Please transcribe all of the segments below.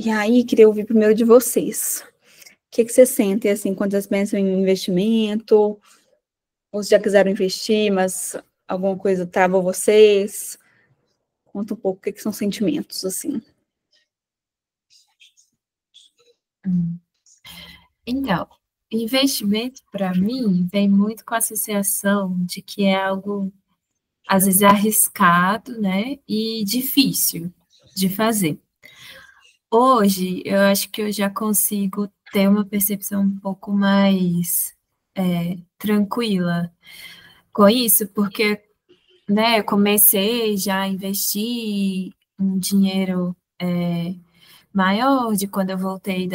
E aí, queria ouvir primeiro de vocês. O que vocês sentem, assim, quando vocês pensam em investimento? Ou se já quiseram investir, mas alguma coisa trava vocês? Conta um pouco o que são sentimentos, assim. Então, investimento, para mim, vem muito com a associação de que é algo, às vezes, arriscado, né, e difícil de fazer. Hoje, eu acho que eu já consigo ter uma percepção um pouco mais tranquila com isso, porque, né, eu comecei já a investir um dinheiro maior de quando eu voltei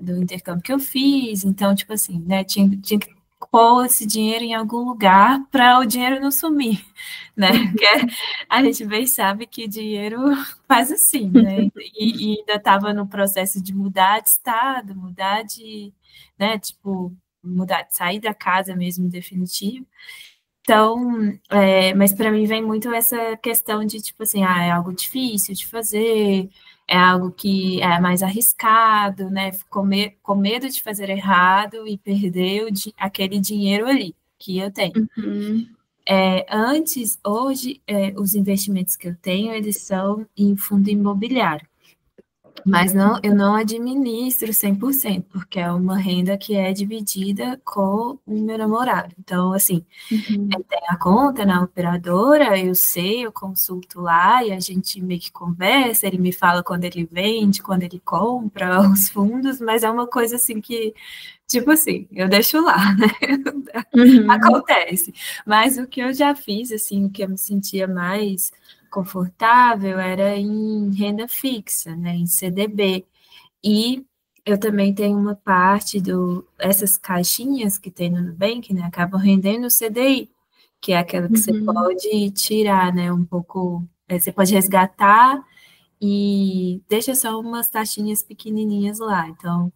do intercâmbio que eu fiz, então, tipo assim, né, tinha que pôr esse dinheiro em algum lugar para o dinheiro não sumir, né, porque a gente bem sabe que dinheiro faz assim, né, e ainda estava no processo de mudar de estado, mudar de, né, tipo, sair da casa mesmo, definitivo. Então, mas para mim vem muito essa questão de, tipo assim, é algo difícil de fazer, é algo que é mais arriscado, né? Com medo de fazer errado e perder aquele dinheiro ali que eu tenho. Hoje, os investimentos que eu tenho, eles são em fundo imobiliário. Mas eu não administro 100%, porque é uma renda que é dividida com o meu namorado. Então, assim, tem a conta na operadora, eu sei, eu consulto lá e a gente meio que conversa, ele me fala quando ele vende, quando ele compra os fundos, mas é uma coisa assim que, tipo assim, eu deixo lá, né? Acontece. Mas o que eu já fiz, assim, o que eu me sentia mais confortável era em renda fixa, né, em CDB. E eu também tenho uma parte essas caixinhas que tem no Nubank, né, acabam rendendo o CDI, que é aquela que você pode tirar, né, um pouco, você pode resgatar e deixa só umas taxinhas pequenininhas lá. Então,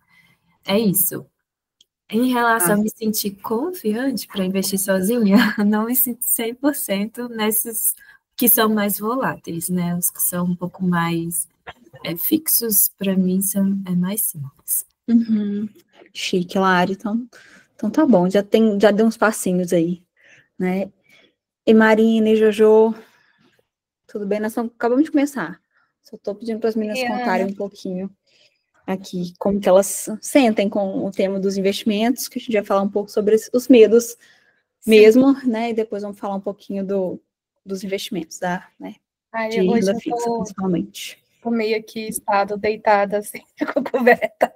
é isso. Em relação a me sentir confiante para investir sozinha, não me sinto 100% nesses que são mais voláteis, né? Os que são um pouco mais fixos, para mim, é mais simples. Chique, Lari. Então tá bom, já deu uns passinhos aí, né? E Marina e Jojo, tudo bem? Nós acabamos de começar. Só estou pedindo para as meninas contarem um pouquinho aqui como que elas sentem com o tema dos investimentos, que a gente vai falar um pouco sobre os medos mesmo, né? E depois vamos falar um pouquinho dos investimentos, né? De renda fixa, principalmente. Tô meio aqui estado deitada, assim, com coberta.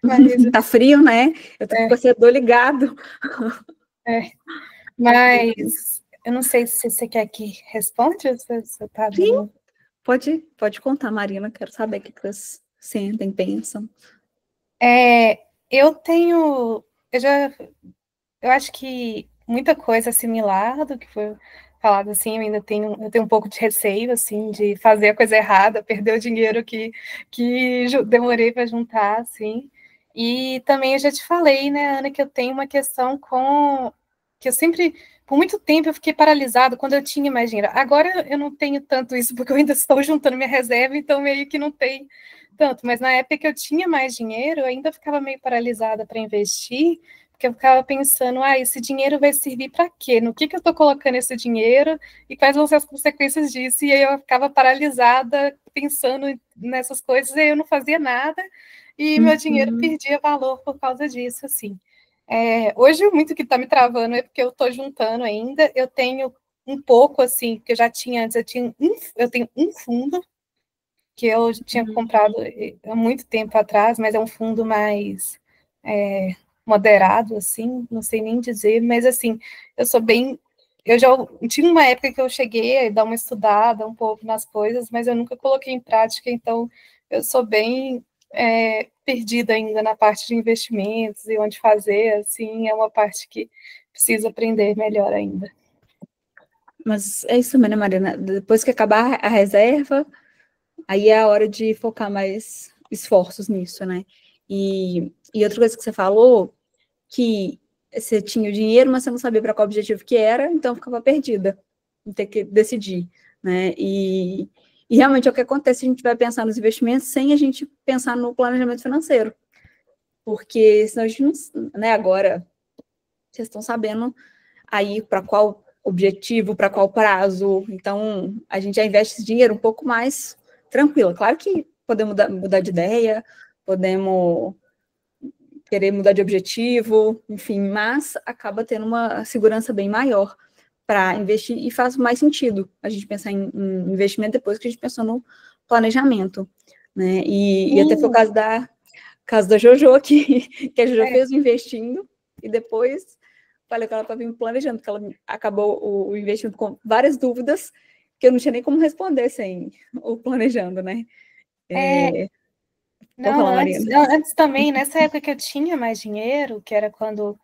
Mas, tá frio, né? Eu tô com esse dor ligado. Mas eu não sei se você quer que responda, se você tá... Sim, pode contar, Marina, quero saber o que vocês sentem, pensam. Eu acho que muita coisa similar do que foi falado, assim, eu tenho um pouco de receio, assim, de fazer a coisa errada, perder o dinheiro que demorei para juntar, assim. E também eu já te falei, né, Ana, que eu tenho uma questão que eu sempre, por muito tempo, eu fiquei paralisada quando eu tinha mais dinheiro. Agora eu não tenho tanto isso, porque eu ainda estou juntando minha reserva, então meio que não tem tanto. Mas na época que eu tinha mais dinheiro, eu ainda ficava meio paralisada para investir, porque eu ficava pensando, esse dinheiro vai servir para quê? No que eu estou colocando esse dinheiro e quais vão ser as consequências disso? E aí eu ficava paralisada pensando nessas coisas e eu não fazia nada e meu dinheiro perdia valor por causa disso, assim. Hoje, muito que está me travando é porque eu estou juntando ainda, eu tenho um pouco, assim, que eu já tinha antes, eu tenho um fundo que eu tinha comprado há muito tempo atrás, mas é um fundo mais moderado, assim, não sei nem dizer, mas assim, eu já tinha uma época que eu cheguei a dar uma estudada um pouco nas coisas, mas eu nunca coloquei em prática, então eu sou bem perdida ainda na parte de investimentos e onde fazer, assim, é uma parte que preciso aprender melhor ainda. Mas é isso mesmo, né, Marina? Depois que acabar a reserva, aí é a hora de focar mais esforços nisso, né? E outra coisa que você falou, que você tinha o dinheiro, mas você não sabia para qual objetivo que era, então ficava perdida, não ter que decidir, né? E E realmente é o que acontece se a gente vai pensar nos investimentos sem a gente pensar no planejamento financeiro. Porque senão a gente não, né, agora, vocês estão sabendo aí para qual objetivo, para qual prazo. Então, a gente já investe esse dinheiro um pouco mais tranquilo. Claro que podemos mudar de ideia, podemos querer mudar de objetivo, enfim, mas acaba tendo uma segurança bem maior para investir e faz mais sentido a gente pensar em investimento depois que a gente pensou no planejamento, né? E até foi o caso da Jojo, que a Jojo fez o investindo e depois falei que ela estava me planejando, porque ela acabou o investimento com várias dúvidas que eu não tinha nem como responder sem o planejando, né? Não, falar, antes também, nessa época que eu tinha mais dinheiro, que era quando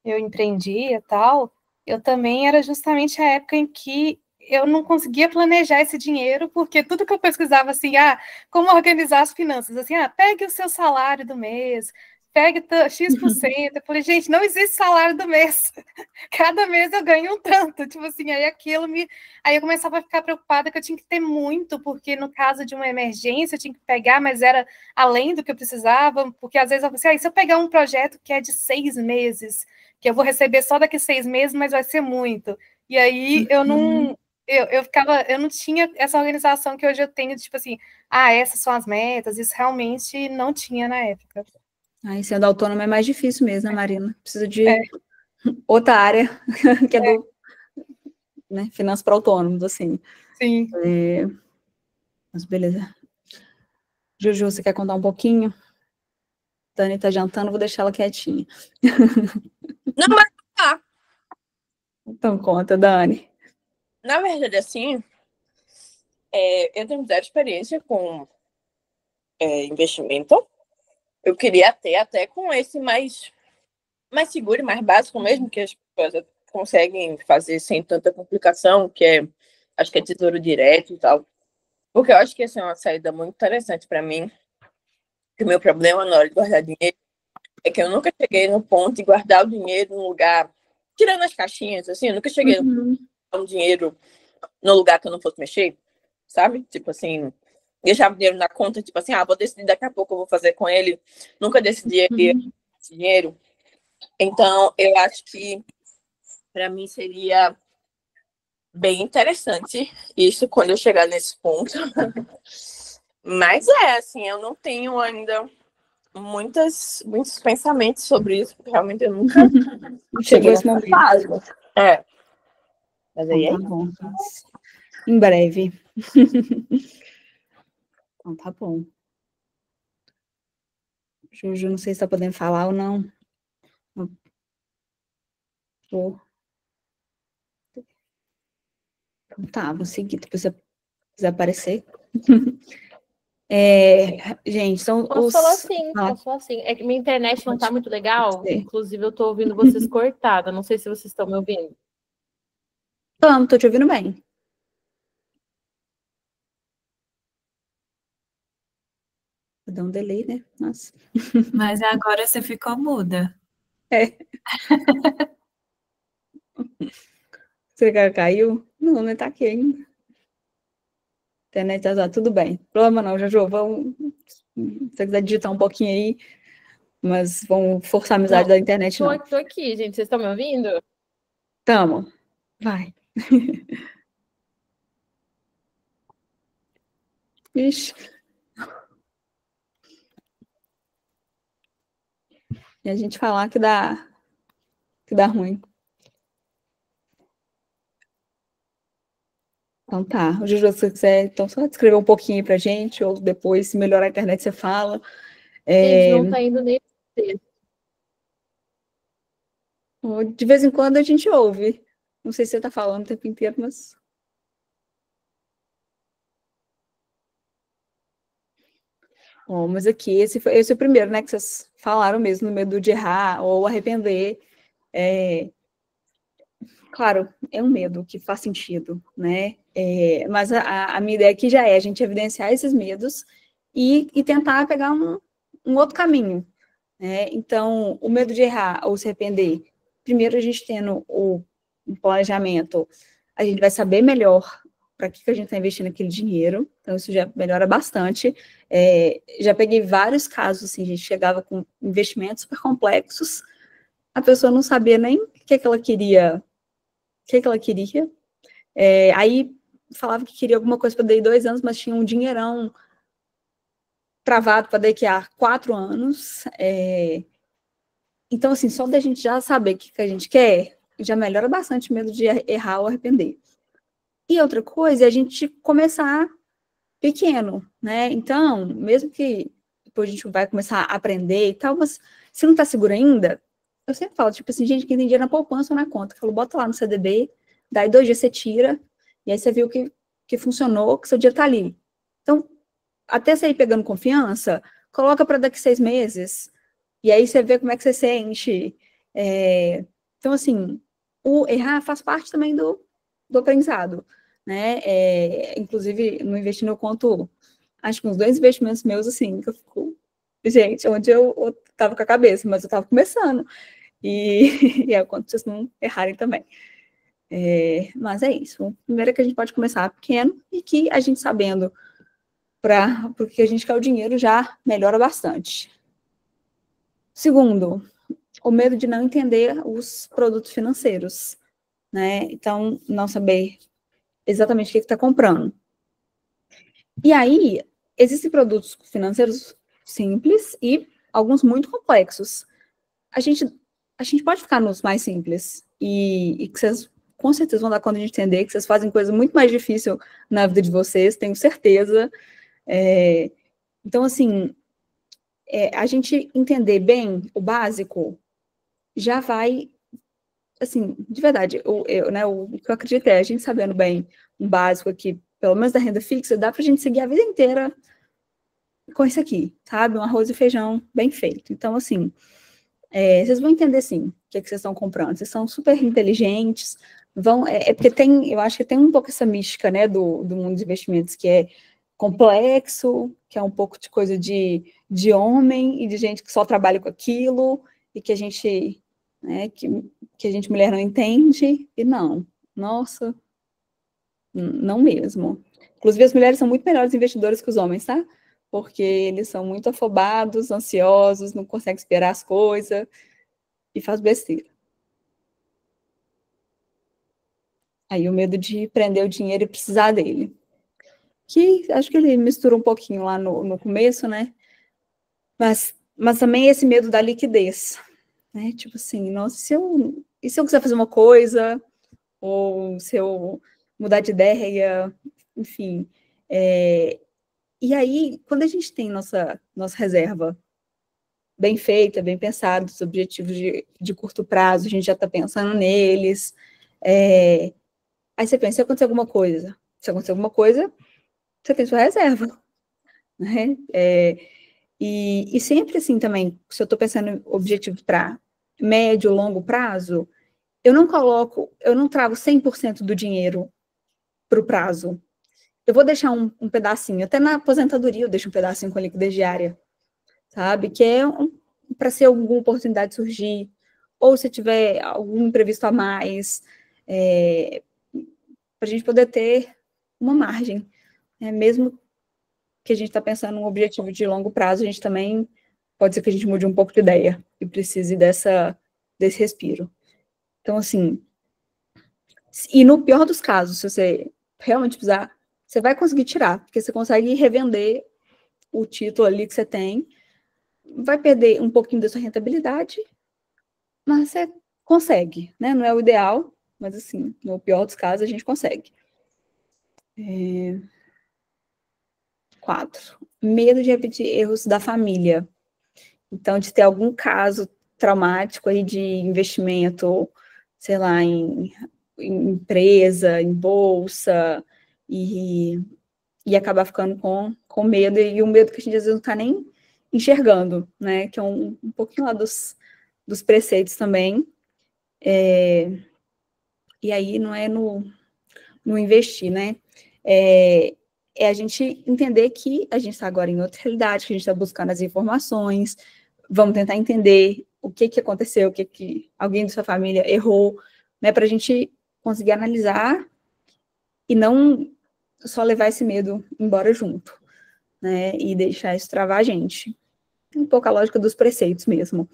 eu empreendia e tal, eu também era justamente a época em que eu não conseguia planejar esse dinheiro, porque tudo que eu pesquisava assim, como organizar as finanças, assim, pegue o seu salário do mês, pegue X%. Eu falei, gente, não existe salário do mês. Cada mês eu ganho um tanto. Tipo assim, aí eu começava a ficar preocupada que eu tinha que ter muito, porque no caso de uma emergência eu tinha que pegar, mas era além do que eu precisava, porque às vezes eu falei assim, se eu pegar um projeto que é de 6 meses, que eu vou receber só daqui 6 meses, mas vai ser muito. E aí eu não. Eu não tinha essa organização que hoje eu tenho, tipo assim, essas são as metas, isso realmente não tinha na época. Sendo autônoma é mais difícil mesmo, né, Marina? Precisa de outra área, que é do, né, finanças para autônomos, assim. Sim. Mas beleza. Juju, você quer contar um pouquinho? Dani tá jantando, vou deixar ela quietinha. Não, mas tá. Então conta, Dani. Na verdade, assim, eu tenho zero experiência com investimento. Eu queria ter até com esse mais seguro e mais básico mesmo, que as pessoas conseguem fazer sem tanta complicação, acho que é tesouro direto e tal. Porque eu acho que essa é uma saída muito interessante para mim. Que o meu problema na hora de guardar dinheiro é que eu nunca cheguei no ponto de guardar o dinheiro num lugar, tirando as caixinhas, assim, eu nunca cheguei no um dinheiro no lugar que eu não fosse mexer, sabe? Tipo assim, deixava o dinheiro na conta, tipo assim, vou decidir daqui a pouco, eu vou fazer com ele. Nunca decidi esse dinheiro. Então, eu acho que para mim seria bem interessante isso quando eu chegar nesse ponto. Mas assim, eu não tenho ainda muitos pensamentos sobre isso, porque realmente eu nunca Chegou esse momento. Fase. Mas aí tá bom. Em breve. Então tá bom. Juju, não sei se tá podendo falar ou não. Então tá, vou seguir, depois você quiser aparecer. Gente, são Posso falar sim. É que minha internet não tá muito legal. Inclusive, eu tô ouvindo vocês cortada. Não sei se vocês estão me ouvindo. Tô te ouvindo bem. Vou dar um delay, né? Nossa. Mas agora você ficou muda. Você caiu? Não tá aqui ainda. Internet tá tudo bem. Problema não, Jojo, vamos... Se você quiser digitar um pouquinho aí, mas vamos forçar a amizade da internet, não. Tô aqui, gente. Vocês estão me ouvindo? Tamo. Vai. Ixi. E a gente falar que dá ruim. Então tá. O Juju, se você quiser, então só descrever um pouquinho pra gente, ou depois, se melhorar a internet, você fala. Gente, não tá indo nem De vez em quando a gente ouve. Não sei se você tá falando o tempo inteiro, mas... Bom, mas aqui, esse é o primeiro, né, que vocês falaram mesmo, no medo de errar ou arrepender. Claro, é um medo que faz sentido, né? Mas a minha ideia aqui já é a gente evidenciar esses medos e tentar pegar um outro caminho, né? Então, o medo de errar ou se arrepender, primeiro a gente tendo um planejamento, a gente vai saber melhor para que a gente está investindo aquele dinheiro, então isso já melhora bastante. Já peguei vários casos, assim, a gente chegava com investimentos super complexos, a pessoa não sabia nem o que ela queria, aí falava que queria alguma coisa para daí 2 anos, mas tinha um dinheirão travado para daqui a 4 anos. Então, assim, só da gente já saber o que a gente quer, já melhora bastante o medo de errar ou arrepender. E outra coisa é a gente começar pequeno, né? Então, mesmo que depois a gente vai começar a aprender e tal, mas se não está seguro ainda, eu sempre falo, tipo assim, gente, quem tem dinheiro na poupança ou na conta, eu falo, bota lá no CDB, daí 2 dias você tira, e aí você viu que funcionou, que seu dinheiro está ali. Então, até você ir pegando confiança, coloca para daqui 6 meses, e aí você vê como é que você sente. Então, assim, o errar faz parte também do aprendizado, né? Inclusive, no investindo eu conto, acho que uns 2 investimentos meus, assim, que eu fico, gente, onde eu tava com a cabeça, mas eu tava começando. E eu conto pra vocês não errarem também. Mas é isso. Primeiro é que a gente pode começar pequeno e que a gente sabendo porque a gente quer o dinheiro já melhora bastante. Segundo, o medo de não entender os produtos financeiros, né? Então, não saber exatamente o que está comprando. E aí, existem produtos financeiros simples e alguns muito complexos. A gente pode ficar nos mais simples e que vocês com certeza vão dar conta de entender que vocês fazem coisa muito mais difícil na vida de vocês, tenho certeza. Então, assim, a gente entender bem o básico já vai, assim, de verdade, o que eu acredito a gente sabendo bem um básico aqui, pelo menos da renda fixa, dá pra gente seguir a vida inteira com isso aqui, sabe? Um arroz e feijão bem feito. Então, assim, vocês vão entender, sim, o que vocês estão comprando. Vocês são super inteligentes, porque eu acho que tem um pouco essa mística, né, do mundo dos investimentos, que é complexo, que é um pouco de coisa de homem e de gente que só trabalha com aquilo, e que a gente, né, que a gente mulher não entende, e não, nossa, não mesmo. Inclusive, as mulheres são muito melhores investidoras que os homens, tá? Porque eles são muito afobados, ansiosos, não conseguem esperar as coisas, e faz besteira. Aí o medo de prender o dinheiro e precisar dele. Que acho que ele mistura um pouquinho lá no começo, né? Mas também esse medo da liquidez, né? Tipo assim, nossa, e se eu quiser fazer uma coisa, ou se eu mudar de ideia, enfim. E aí, quando a gente tem nossa reserva bem feita, bem pensada, os objetivos de curto prazo, a gente já está pensando neles, aí você pensa, se acontecer alguma coisa, você tem sua reserva, né? E sempre assim também, se eu estou pensando em objetivos para médio, longo prazo, eu não trago 100% do dinheiro para o prazo. Eu vou deixar um pedacinho, até na aposentadoria eu deixo um pedacinho com a liquidez diária, sabe? Que é para se alguma oportunidade surgir, ou se tiver algum imprevisto a mais, para a gente poder ter uma margem, né? Mesmo que a gente está pensando num objetivo de longo prazo, a gente também pode ser que a gente mude um pouco de ideia e precise desse respiro. Então, assim, e no pior dos casos, se você realmente precisar, você vai conseguir tirar, porque você consegue revender o título ali que você tem, vai perder um pouquinho da sua rentabilidade, mas você consegue, né? Não é o ideal, mas assim, no pior dos casos, a gente consegue. 4. Medo de repetir erros da família. Então, de ter algum caso traumático aí de investimento, sei lá, em empresa, em bolsa, e acabar ficando com medo, e o medo que a gente às vezes não está nem enxergando, né? Que é um pouquinho lá dos preceitos também. E aí não é no investir, né? É a gente entender que a gente está agora em outra realidade, que a gente está buscando as informações, vamos tentar entender o que aconteceu, o que alguém da sua família errou, né? Para a gente conseguir analisar e não só levar esse medo embora junto, né? E deixar isso travar a gente. Um pouco a lógica dos preceitos mesmo.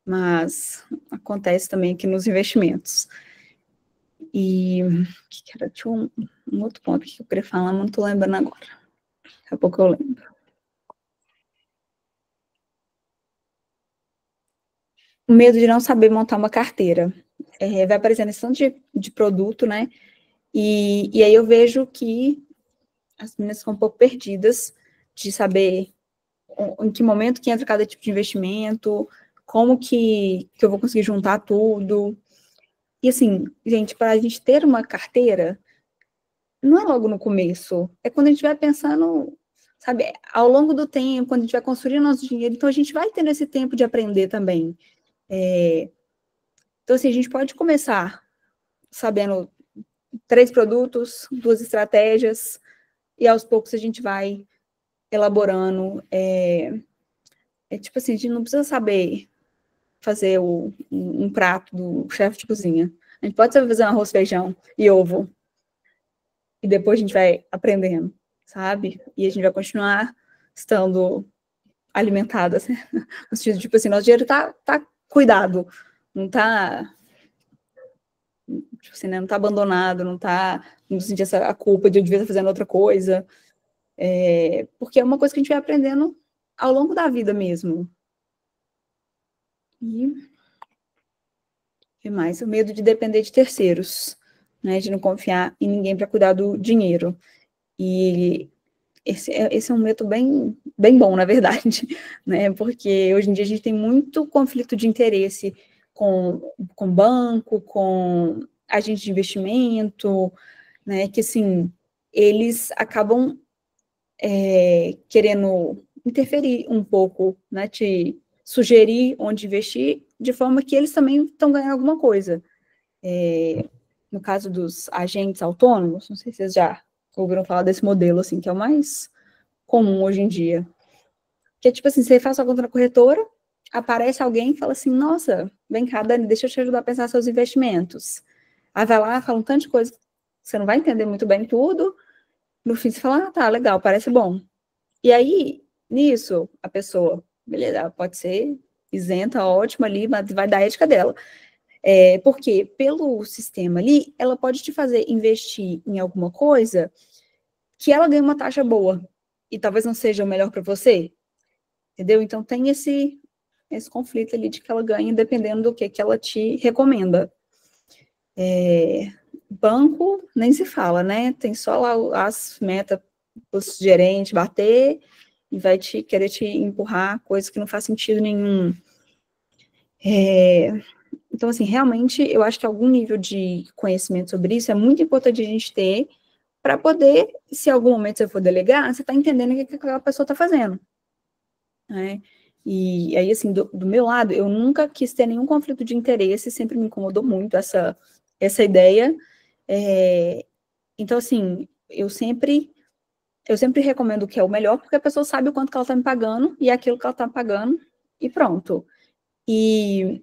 Mas acontece também aqui nos investimentos. E tinha um outro ponto que eu queria falar, mas não estou lembrando agora. Daqui a pouco eu lembro. O medo de não saber montar uma carteira. Vai aparecendo esse tanto de produto, né? E aí eu vejo que as meninas ficam um pouco perdidas de saber em que momento que entra cada tipo de investimento, como que eu vou conseguir juntar tudo. E assim, gente, para a gente ter uma carteira, não é logo no começo, é quando a gente vai pensando, sabe, ao longo do tempo, quando a gente vai construir nosso dinheiro, então a gente vai tendo esse tempo de aprender também. Então, assim, a gente pode começar sabendo 3 produtos, 2 estratégias, e aos poucos a gente vai elaborando. Tipo assim, a gente não precisa saber fazer um prato do chefe de cozinha. A gente pode saber fazer um arroz, feijão e ovo. E depois a gente vai aprendendo, sabe? E a gente vai continuar estando alimentada, assim, no sentido, tipo assim, nosso dinheiro tá cuidado, não tá, tipo assim, né, não tá abandonado, não sentir a culpa de eu devia estar fazendo outra coisa, porque é uma coisa que a gente vai aprendendo ao longo da vida mesmo. E o que mais? O medo de depender de terceiros, né, de não confiar em ninguém para cuidar do dinheiro. E esse é um método bem bom, na verdade, né? Porque hoje em dia a gente tem muito conflito de interesse com banco, com agente de investimento, né? Que, assim, eles acabam querendo interferir um pouco, né? Te sugerir onde investir, de forma que eles também estão ganhando alguma coisa. No caso dos agentes autônomos, não sei se vocês já ouviram falar desse modelo, assim, que é o mais comum hoje em dia. Que é tipo assim, você faz sua conta na corretora, aparece alguém e fala assim, nossa, vem cá, Dani, deixa eu te ajudar a pensar seus investimentos. Aí vai lá, fala um tanto de coisa, você não vai entender muito bem tudo, no fim você fala, tá, legal, parece bom. E aí, nisso, a pessoa, beleza, ela pode ser isenta, ótima ali, mas vai dar a ética dela. Porque pelo sistema ali, ela pode te fazer investir em alguma coisa que ela ganha uma taxa boa, e talvez não seja o melhor para você, entendeu? Então tem esse conflito ali de que ela ganha dependendo do que ela te recomenda. Banco, nem se fala, né? Tem só lá as metas os gerentes bater e vai querer te empurrar coisas que não faz sentido nenhum. Então, assim, realmente, eu acho que algum nível de conhecimento sobre isso é muito importante a gente ter para poder, se em algum momento você for delegar, você está entendendo o que aquela pessoa está fazendo. Né? E aí, assim, do meu lado, eu nunca quis ter nenhum conflito de interesse, sempre me incomodou muito essa ideia. Então, assim, eu sempre recomendo o que é o melhor, porque a pessoa sabe o quanto que ela está me pagando, e é aquilo que ela está pagando, e pronto. E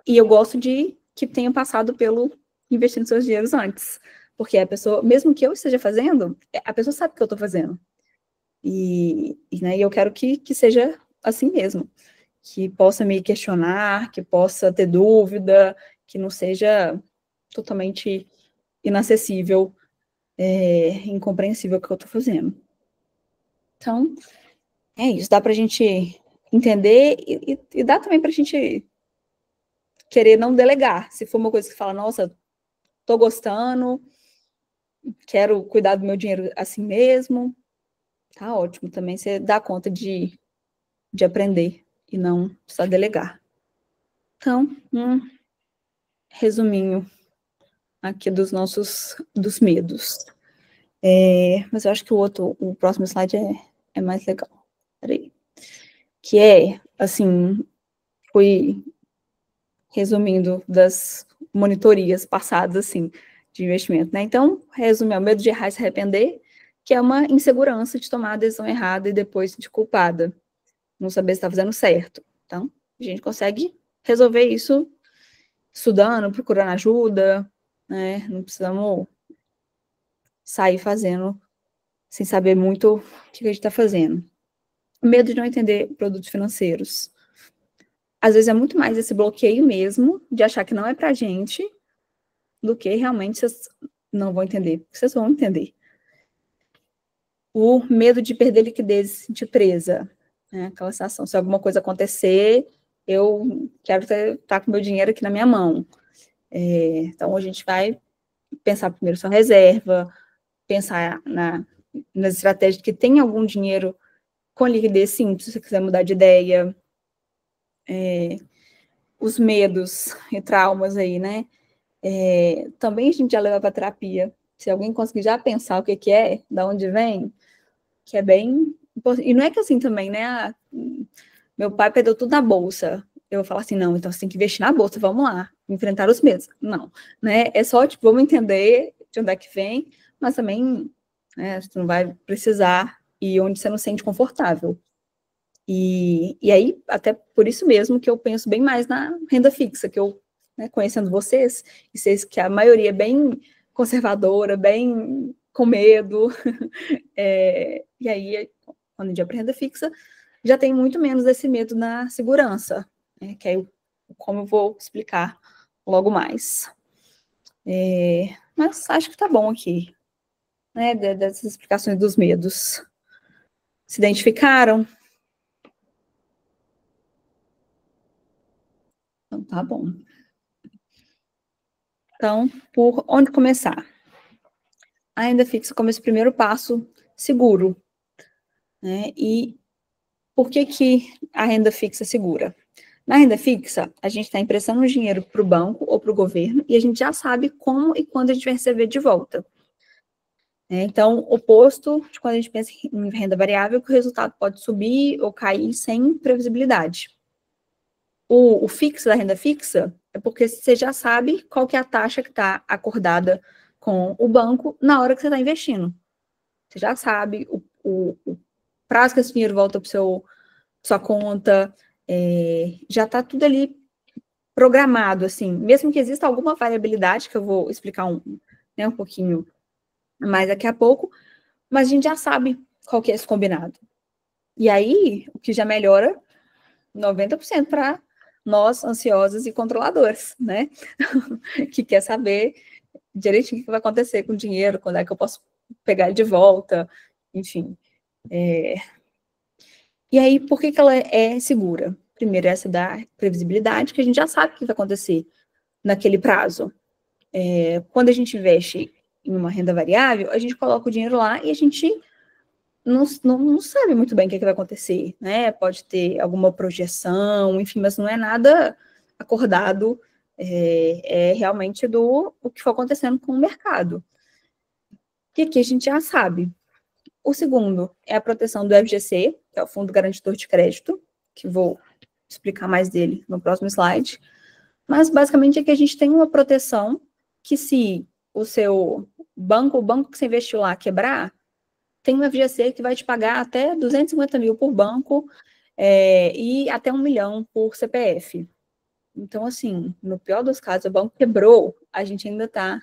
eu gosto de que tenha passado pelo investindo seus dinheiros antes, porque a pessoa, mesmo que eu esteja fazendo, a pessoa sabe o que eu estou fazendo. Né, eu quero que seja assim mesmo, que possa me questionar, que possa ter dúvida, que não seja totalmente inacessível, incompreensível o que eu estou fazendo. Então, é isso, dá para a gente entender e dá também para a gente querer não delegar. Se for uma coisa que fala, nossa, tô gostando, quero cuidar do meu dinheiro assim mesmo, tá ótimo. Também você dá conta de aprender e não só delegar. Então, resuminho aqui dos medos. Mas eu acho que o próximo slide é mais legal. Peraí. Que assim, fui resumindo das monitorias passadas, assim, de investimento, né? Então, resume, é o medo de errar e se arrepender, que é uma insegurança de tomar a decisão errada e depois de culpada, não saber se está fazendo certo. Então, a gente consegue resolver isso estudando, procurando ajuda, né? Não precisamos sair fazendo sem saber muito o que a gente está fazendo. Medo de não entender produtos financeiros. Às vezes é muito mais esse bloqueio mesmo, de achar que não é pra gente, do que realmente vocês não vão entender. Vocês vão entender. O medo de perder liquidez, de presa. Né? Aquela sensação, se alguma coisa acontecer, eu quero estar com meu dinheiro aqui na minha mão. Então, a gente vai pensar primeiro sua reserva, pensar nas estratégias que tem algum dinheiro com liquidez, sim, se você quiser mudar de ideia. Os medos e traumas aí, né? Também a gente já leva para terapia. Se alguém conseguir já pensar o que é, da onde vem, que é bem importante. E não é que assim também, né? Meu pai perdeu tudo na bolsa. Eu vou falar assim, não, então você tem que investir na bolsa, vamos lá, enfrentar os medos. Não, né? É só, tipo, vamos entender de onde é que vem, mas também, né, você não vai precisar ir onde você não se sente confortável. E aí, até por isso mesmo que eu penso bem mais na renda fixa, que eu, né, conhecendo vocês, e vocês que a maioria é bem conservadora, bem com medo, e aí, quando a gente vai para renda fixa, já tem muito menos desse medo na segurança, né, que é como eu vou explicar logo mais. Mas acho que tá bom aqui, né, dessas explicações dos medos. Se identificaram? Então, tá bom. Então, por onde começar? A renda fixa como esse primeiro passo seguro, né? E por que a renda fixa é segura? Na renda fixa, a gente está emprestando dinheiro para o banco ou para o governo e a gente já sabe como e quando a gente vai receber de volta. Então, oposto de quando a gente pensa em renda variável, que o resultado pode subir ou cair sem previsibilidade. O fixo da renda fixa é porque você já sabe qual que é a taxa que está acordada com o banco na hora que você está investindo. Você já sabe o prazo que esse dinheiro volta para sua conta, já está tudo ali programado, assim. Mesmo que exista alguma variabilidade, que eu vou explicar um pouquinho mais daqui a pouco, mas a gente já sabe qual que é esse combinado. E aí, o que já melhora 90% para nós, ansiosos e controladores, né? Que quer saber direitinho o que vai acontecer com o dinheiro, quando é que eu posso pegar ele de volta, enfim. E aí, por que ela é segura? Primeiro, essa da previsibilidade, que a gente já sabe o que vai acontecer naquele prazo. Quando a gente investe em uma renda variável, a gente coloca o dinheiro lá e a gente não sabe muito bem o que vai acontecer, né? Pode ter alguma projeção, enfim, mas não é nada acordado, realmente o que for acontecendo com o mercado. E aqui a gente já sabe. O segundo é a proteção do FGC, que é o Fundo Garantidor de Crédito, que vou explicar mais dele no próximo slide. Mas, basicamente, é que a gente tem uma proteção que se o seu banco, o banco que você investiu lá quebrar, tem um FGC que vai te pagar até 250 mil por banco e até 1 milhão por CPF. Então, assim, no pior dos casos, o banco quebrou, a gente ainda está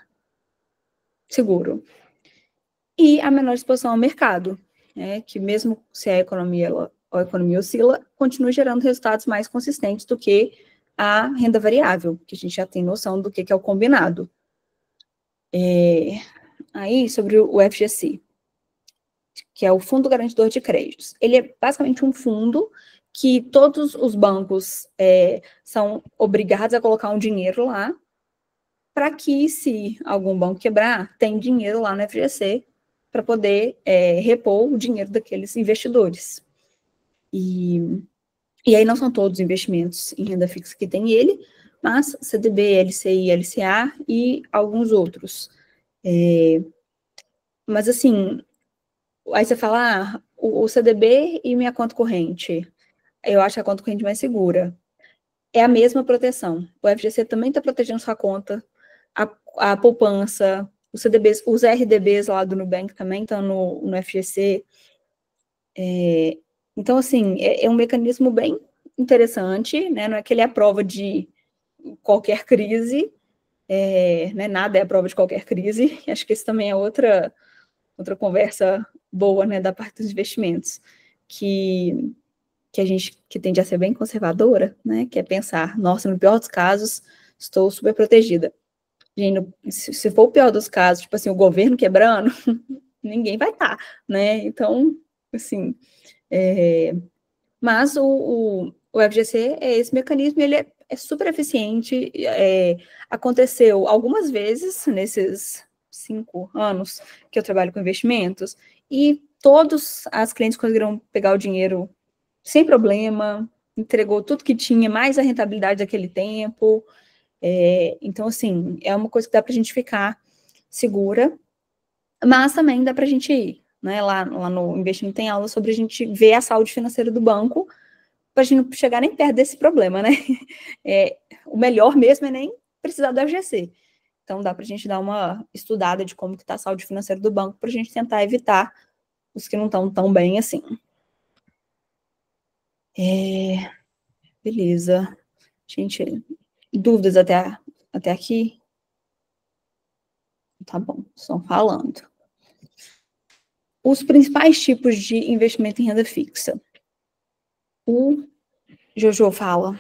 seguro. E a menor exposição ao mercado, né, que mesmo se a economia oscila, continua gerando resultados mais consistentes do que a renda variável, que a gente já tem noção do que é o combinado. Aí, sobre o FGC, que é o Fundo Garantidor de Créditos. Ele é basicamente um fundo que todos os bancos são obrigados a colocar um dinheiro lá, para que, se algum banco quebrar, tem dinheiro lá no FGC para poder repor o dinheiro daqueles investidores. E aí não são todos os investimentos em renda fixa que tem ele, mas CDB, LCI, LCA e alguns outros. Mas assim, aí você fala, o CDB e minha conta corrente. Eu acho a conta corrente mais segura. É a mesma proteção. O FGC também está protegendo sua conta, a poupança, os CDBs, os RDBs lá do Nubank também estão no FGC. Então, assim, é um mecanismo bem interessante, né? Não é que ele é a prova de qualquer crise, né? Nada é a prova de qualquer crise. Acho que isso também é outra conversa boa, né, da parte dos investimentos, que a gente que tende a ser bem conservadora, né, que é pensar, nossa, no pior dos casos, estou super protegida. Gente, se for o pior dos casos, tipo assim, o governo quebrando, ninguém vai estar, né? Então, assim, mas o FGC é esse mecanismo, ele é super eficiente, aconteceu algumas vezes nesses 5 anos que eu trabalho com investimentos, e todos as clientes conseguiram pegar o dinheiro sem problema, entregou tudo que tinha, mais a rentabilidade daquele tempo. Então, assim, é uma coisa que dá para a gente ficar segura, mas também dá para a gente ir, né? Lá no Investimento tem aula sobre a gente ver a saúde financeira do banco, para a gente não chegar nem perto desse problema, né? O melhor mesmo é nem precisar do FGC. Então, dá para a gente dar uma estudada de como que está a saúde financeira do banco, para a gente tentar evitar os que não estão tão bem assim. Beleza. Gente, dúvidas até aqui? Tá bom, estão falando. Os principais tipos de investimento em renda fixa. O Jojo fala.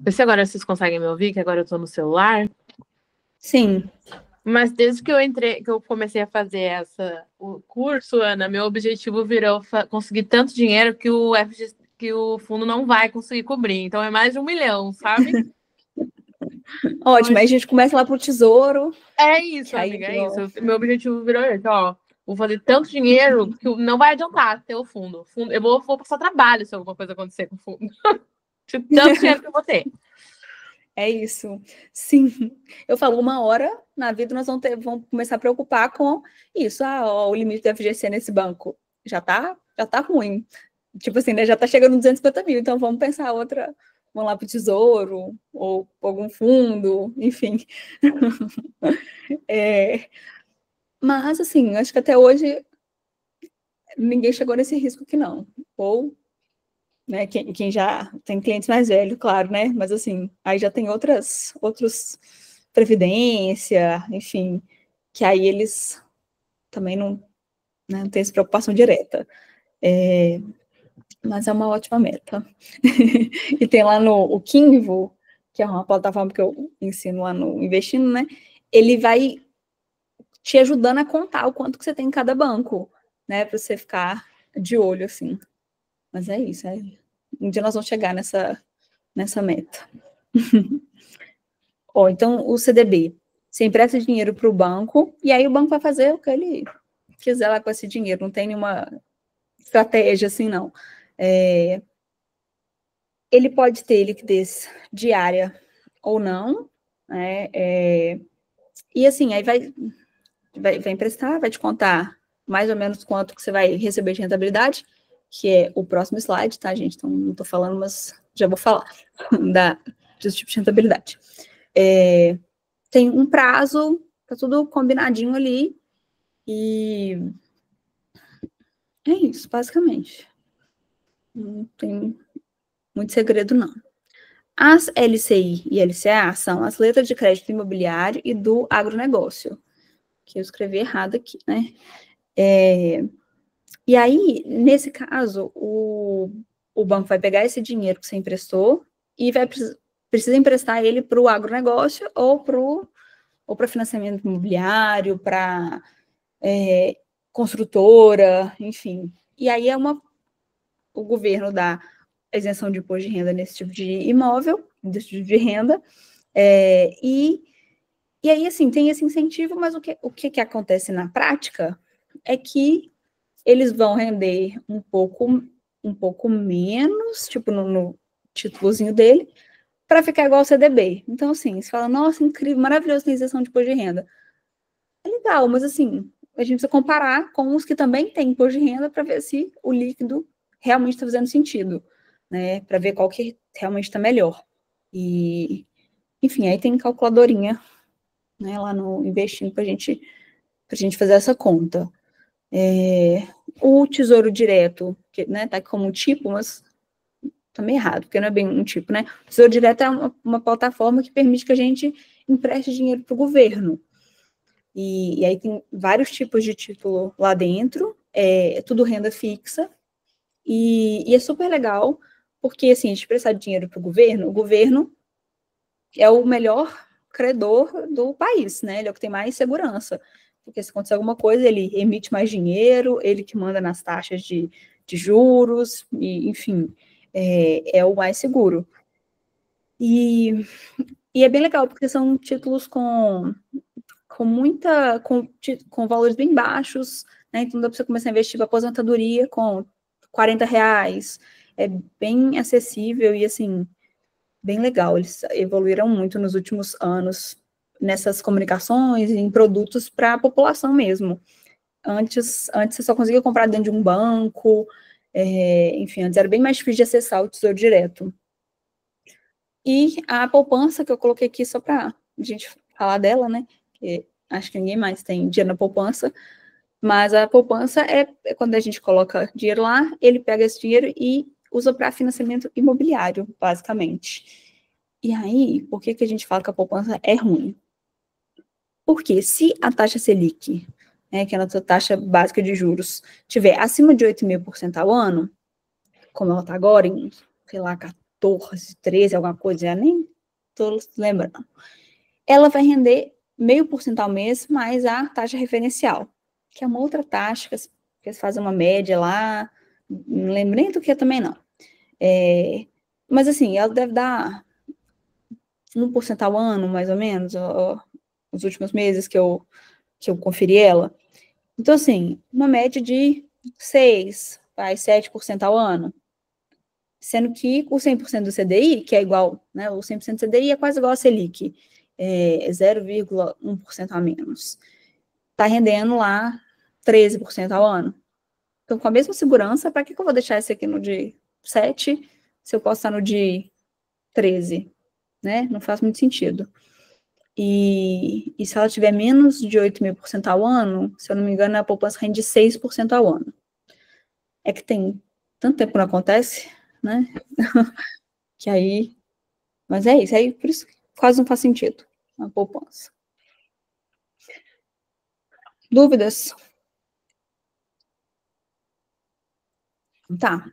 Vê se agora vocês conseguem me ouvir, que agora eu tô no celular. Sim. Mas desde que eu entrei, que eu comecei a fazer o curso, Ana, meu objetivo virou conseguir tanto dinheiro que que o fundo não vai conseguir cobrir. Então é mais de 1 milhão, sabe? Ótimo, aí a gente começa lá pro tesouro. É isso, amiga, é isso. Meu objetivo virou esse, ó. Vou fazer tanto dinheiro que não vai adiantar ter o fundo. Eu vou passar trabalho se alguma coisa acontecer com o fundo. De tanto dinheiro que eu vou ter. É isso. Sim. Eu falo, uma hora na vida nós vamos começar a preocupar com isso. O limite do FGC nesse banco já tá ruim. Tipo assim, né? Já tá chegando nos 250 mil, então vamos pensar outra. Vamos lá para o tesouro, ou algum fundo, enfim. Mas, assim, acho que até hoje ninguém chegou nesse risco que não. Ou, né, quem já tem clientes mais velhos, claro, né? Mas, assim, aí já tem outros previdência, enfim, que aí eles também não têm essa preocupação direta. Mas é uma ótima meta. E tem lá o Kinvo, que é uma plataforma que eu ensino lá no Investindo, né? Ele vai te ajudando a contar o quanto que você tem em cada banco, né? Para você ficar de olho, assim. Mas é isso. Um dia nós vamos chegar nessa meta. Então, o CDB. Você empresta dinheiro para o banco, e aí o banco vai fazer o que ele quiser lá com esse dinheiro. Não tem nenhuma estratégia assim, não. Ele pode ter liquidez diária ou não, né? E assim, aí vai emprestar, vai te contar mais ou menos quanto que você vai receber de rentabilidade, que é o próximo slide, tá, gente? Então, não estou falando, mas já vou falar dos tipos de rentabilidade. Tem um prazo, tá tudo combinadinho ali, e é isso, basicamente. Não tem muito segredo, não. As LCI e LCA são as letras de crédito imobiliário e do agronegócio, que eu escrevi errado aqui, né? E aí, nesse caso, o banco vai pegar esse dinheiro que você emprestou e precisa emprestar ele para o agronegócio ou para financiamento imobiliário, para construtora, enfim. E aí o governo dá isenção de imposto de renda nesse tipo de imóvel, desse tipo de renda, e aí, assim, tem esse incentivo, mas o que acontece na prática é que eles vão render um pouco menos, tipo, no títulozinho dele, para ficar igual ao CDB. Então, assim, você fala, nossa, incrível, maravilhoso, tem isenção de imposto de renda. É legal, mas, assim, a gente precisa comparar com os que também têm imposto de renda para ver se o líquido realmente está fazendo sentido, né? Para ver qual que realmente está melhor. E, enfim, aí tem calculadorinha, né, lá no Investindo para a gente fazer essa conta. O Tesouro Direto, que, né, tá como um tipo, mas tá meio errado, porque não é bem um tipo, né? O Tesouro Direto é uma plataforma que permite que a gente empreste dinheiro para o governo. E aí tem vários tipos de título lá dentro, é tudo renda fixa, e é super legal, porque, assim, a gente precisar de dinheiro para o governo é o melhor credor do país, né? Ele é o que tem mais segurança, porque se acontecer alguma coisa, ele emite mais dinheiro, ele que manda nas taxas de juros, e, enfim, é o mais seguro. E é bem legal, porque são títulos com valores bem baixos, né? Então dá para você começar a investir para aposentadoria com R$40, é bem acessível e, assim, bem legal. Eles evoluíram muito nos últimos anos nessas comunicações, em produtos para a população mesmo. Antes você só conseguia comprar dentro de um banco, enfim, antes era bem mais difícil de acessar o Tesouro Direto. E a poupança, que eu coloquei aqui só para a gente falar dela, né? Que acho que ninguém mais tem dinheiro na poupança, mas a poupança é quando a gente coloca dinheiro lá, ele pega esse dinheiro e usa para financiamento imobiliário, basicamente. E aí, por que a gente fala que a poupança é ruim? Porque se a taxa Selic, né, que é a nossa taxa básica de juros, tiver acima de 8,5% ao ano, como ela está agora, em, sei lá, 14, 13, alguma coisa, já nem estou lembrando, ela vai render 0,5% ao mês mais a taxa referencial, que é uma outra taxa, que eles fazem uma média lá, não lembro nem do que também não. Mas, assim, ela deve dar 1% ao ano, mais ou menos, os últimos meses que eu conferi ela. Então, assim, uma média de 6%, 7% ao ano. Sendo que o 100% do CDI, que é igual, né, o 100% do CDI é quase igual a Selic, 0,1% a menos. Está rendendo lá 13% ao ano. Então, com a mesma segurança, para que eu vou deixar esse aqui no de 7, se eu posso estar no de 13? Né? Não faz muito sentido. E se ela tiver menos de 8,5% ao ano, se eu não me engano, a poupança rende 6% ao ano. É que tem tanto tempo que não acontece, né? Que aí... Mas é isso, aí por isso quase não faz sentido a poupança. Dúvidas? Tá.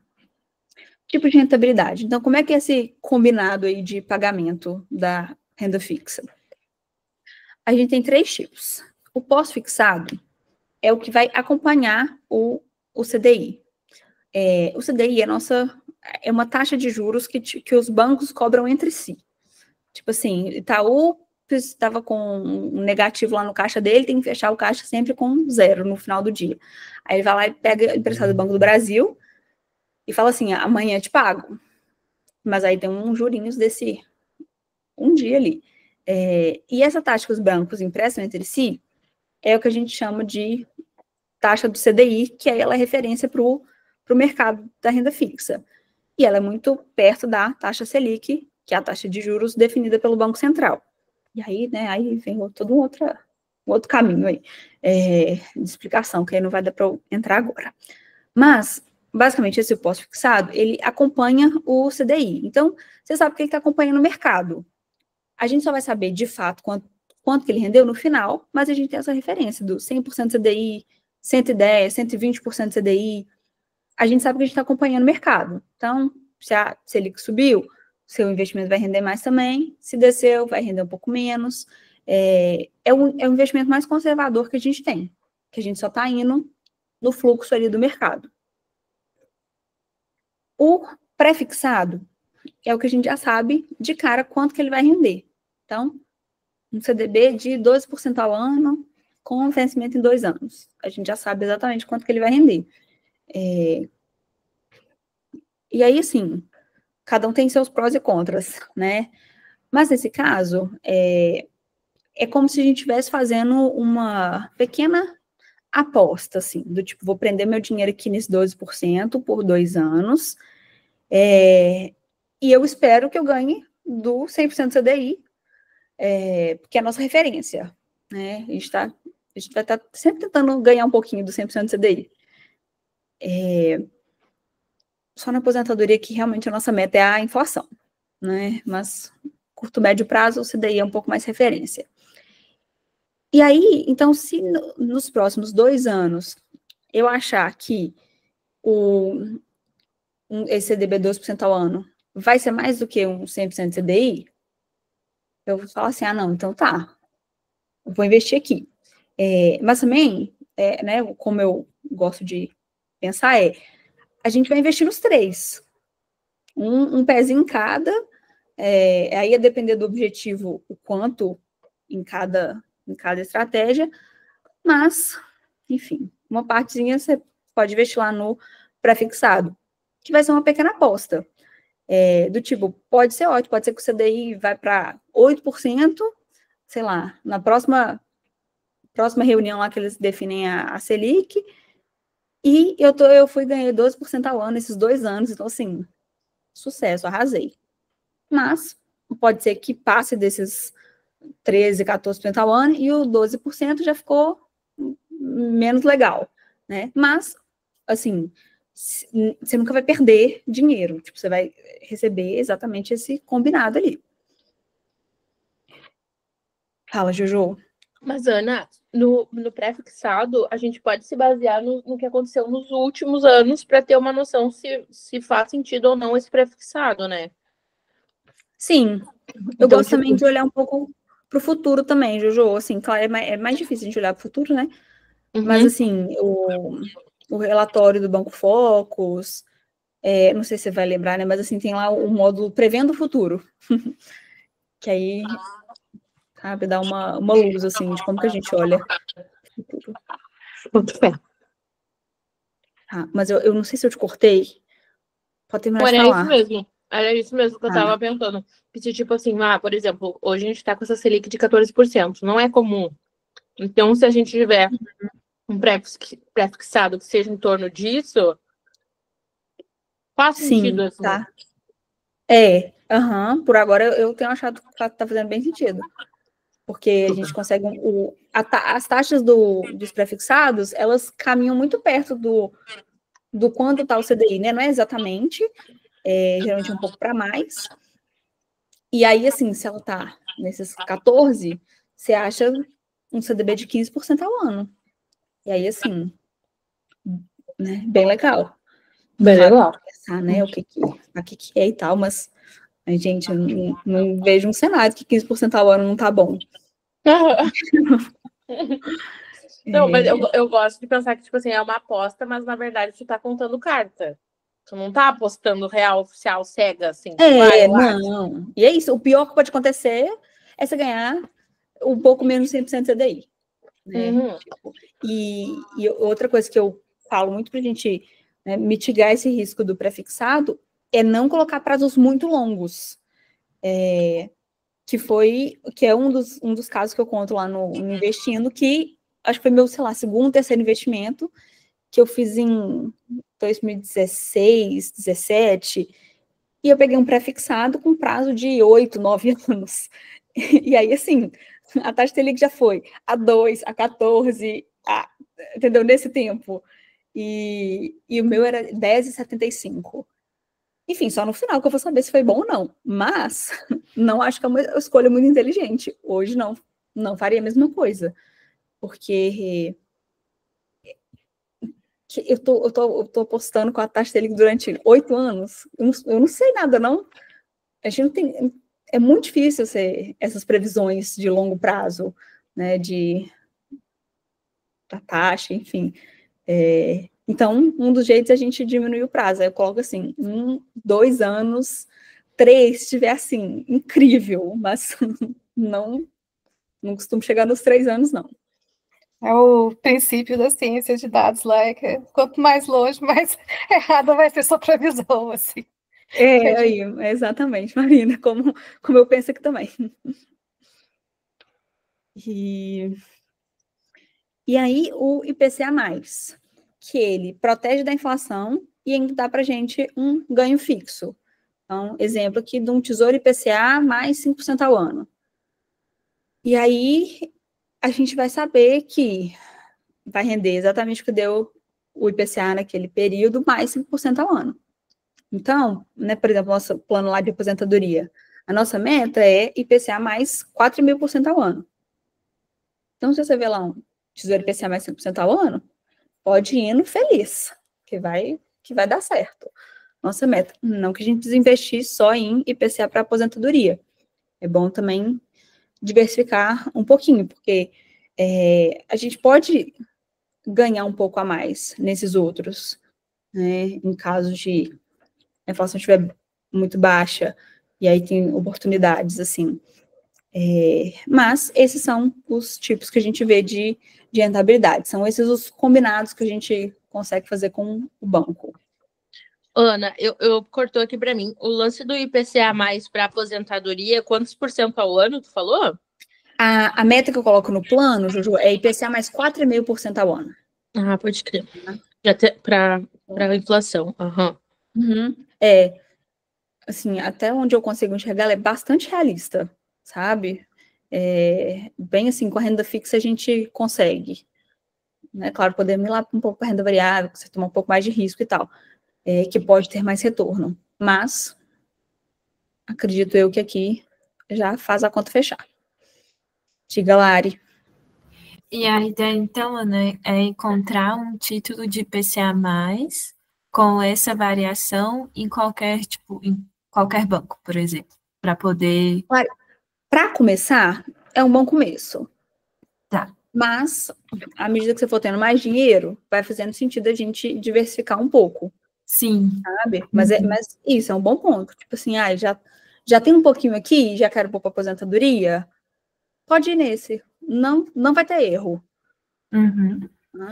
Tipo de rentabilidade. Então, como é que é esse combinado aí de pagamento da renda fixa? A gente tem 3 tipos. O pós-fixado é o que vai acompanhar o CDI. O CDI é uma taxa de juros que os bancos cobram entre si. Tipo assim, Itaú estava com um negativo lá no caixa dele, tem que fechar o caixa sempre com 0 no final do dia. Aí ele vai lá e pega emprestado do Banco do Brasil e fala assim, amanhã eu te pago. Mas aí tem uns jurinhos desse um dia ali. E essa taxa que os bancos emprestam entre si é o que a gente chama de taxa do CDI, que aí ela é referência para o mercado da renda fixa. E ela é muito perto da taxa Selic, que é a taxa de juros definida pelo Banco Central. E aí, né, aí vem todo um outro caminho aí, de explicação, que aí não vai dar para eu entrar agora. Mas, basicamente, esse pós-fixado, ele acompanha o CDI. Então, você sabe que ele está acompanhando o mercado. A gente só vai saber, de fato, quanto que ele rendeu no final, mas a gente tem essa referência do 100% CDI, 110%, 120% CDI. A gente sabe que a gente está acompanhando o mercado. Então, se a Selic subiu, seu investimento vai render mais também. Se desceu, vai render um pouco menos. É um investimento mais conservador que a gente tem, que a gente só está indo no fluxo ali do mercado. O pré-fixado é o que a gente já sabe de cara quanto que ele vai render. Então, um CDB de 12% ao ano, com vencimento em 2 anos. A gente já sabe exatamente quanto que ele vai render. E aí, assim, cada um tem seus prós e contras, né? Mas, nesse caso, é como se a gente estivesse fazendo uma pequena aposta, assim, do tipo, vou prender meu dinheiro aqui nesse 12% por 2 anos, e eu espero que eu ganhe do 100% CDI, porque é a nossa referência, né? A gente vai estar sempre tentando ganhar um pouquinho do 100% CDI. Só na aposentadoria que realmente a nossa meta é a inflação, né? Mas curto, médio prazo, o CDI é um pouco mais referência. E aí, então, se nos próximos 2 anos eu achar que esse CDB 12% ao ano vai ser mais do que um 100% de CDI, eu vou falar assim, não, então tá, eu vou investir aqui. Mas também, né, como eu gosto de pensar, a gente vai investir nos 3. Um pezinho em cada, aí ia depender do objetivo, o quanto em cada estratégia, mas, enfim, uma partezinha você pode investir lá no pré-fixado, que vai ser uma pequena aposta. Do tipo, pode ser ótimo, pode ser que o CDI vai para 8%, sei lá, na próxima reunião lá que eles definem a Selic, e eu fui ganhar 12% ao ano esses 2 anos, então assim, sucesso, arrasei. Mas pode ser que passe desses 13%, 14% ao ano e o 12% já ficou menos legal, né? Mas, assim, você nunca vai perder dinheiro, tipo, você vai receber exatamente esse combinado ali. Fala, Jojo. Mas, Ana, no pré-fixado, a gente pode se basear no que aconteceu nos últimos anos para ter uma noção se faz sentido ou não esse pré-fixado, né? Sim. Eu gosto também de olhar um pouco para o futuro também, Jojo. Assim, claro, é mais difícil a gente olhar para o futuro, né? Mas, assim, o relatório do Banco Focus, não sei se você vai lembrar, né? Mas, assim, tem lá o módulo Prevendo o Futuro. Que aí, sabe, dá uma luz, assim, de como que a gente olha o futuro. Mas eu não sei se eu te cortei. Pode terminar de falar. Era isso mesmo que eu tava pensando. Que, tipo assim, por exemplo, hoje a gente tá com essa Selic de 14%. Não é comum. Então, se a gente tiver um pré-fixado que seja em torno disso, faz sentido, assim. Tá. Por agora eu tenho achado que tá fazendo bem sentido. Porque a gente consegue... as taxas dos pré-fixados, elas caminham muito perto do quanto está o CDI, né? Não é exatamente, geralmente um pouco para mais. E aí, assim, se ela está nesses 14, você acha um CDB de 15% ao ano. E aí, assim, né, bem legal. Bem legal. Pensar, né, o que é e tal, mas, gente, eu não vejo um cenário que 15% ao ano não tá bom. Não, mas eu gosto de pensar que, tipo assim, é uma aposta, mas na verdade tu tá contando carta. Tu não tá apostando real, oficial, cega, assim. Não. E é isso. O pior que pode acontecer é você ganhar um pouco menos de 100% CDI. Né? E outra coisa que eu falo muito pra gente, né, mitigar esse risco do pré-fixado é não colocar prazos muito longos. Que é um dos casos que eu conto lá no Investindo, que acho que foi meu, sei lá, segundo, terceiro investimento, que eu fiz em 2016, 2017, e eu peguei um pré-fixado com prazo de 8, 9 anos. E aí, assim, a taxa Selic já foi a 2, a 14, entendeu? Nesse tempo. E o meu era 10,75. Enfim, só no final que eu vou saber se foi bom ou não. Mas não acho que é uma escolha muito inteligente. Hoje não faria a mesma coisa. Porque eu tô apostando com a taxa Selic durante 8 anos. Eu não sei nada, não. A gente não tem... É muito difícil essas previsões de longo prazo, né, da taxa, enfim. Então, um dos jeitos é a gente diminuir o prazo. Aí eu coloco assim, 1, 2 anos, 3, se estiver assim, incrível, mas não costumo chegar nos 3 anos, não. É o princípio da ciência de dados lá, que quanto mais longe, mais errada vai ser sua previsão, assim. Exatamente, Marina, como eu penso aqui também. E aí, o IPCA+, que ele protege da inflação e ainda dá para a gente um ganho fixo. Então, exemplo aqui de um Tesouro IPCA mais 5% ao ano. E aí, a gente vai saber que vai render exatamente o que deu o IPCA naquele período, mais 5% ao ano. Então, né, por exemplo, nosso plano lá de aposentadoria, a nossa meta é IPCA mais 4.000% ao ano. Então, se você vê lá um Tesouro IPCA mais 5% ao ano, pode ir indo feliz, que vai dar certo. Nossa meta. Não que a gente precise investir só em IPCA para aposentadoria. É bom também diversificar um pouquinho, porque a gente pode ganhar um pouco a mais nesses outros, né? Em caso de a inflação estiver muito baixa, e aí tem oportunidades, assim. Mas esses são os tipos que a gente vê de rentabilidade. São esses os combinados que a gente consegue fazer com o banco. Ana, eu cortou aqui para mim. O lance do IPCA mais para aposentadoria, quantos por cento ao ano, tu falou? A meta que eu coloco no plano, Juju, é IPCA mais 4,5% ao ano. Ah, pode crer. Para a inflação. Uhum. Assim, até onde eu consigo enxergar, ela é bastante realista, sabe? Bem assim, com a renda fixa a gente consegue. Né? Claro, podemos ir lá um pouco para a renda variável, você toma um pouco mais de risco e tal, que pode ter mais retorno. Mas, acredito eu que aqui já faz a conta fechar. Diga, Lari. E a ideia, então, Ana, é encontrar um título de IPCA+, com essa variação em qualquer banco, por exemplo, para poder... Para começar, é um bom começo. Tá. Mas, à medida que você for tendo mais dinheiro, vai fazendo sentido a gente diversificar um pouco. Sim. Sabe? Mas isso é um bom ponto. Tipo assim, já tem um pouquinho aqui, já quero pôr para aposentadoria, pode ir nesse. Não vai ter erro. Uhum.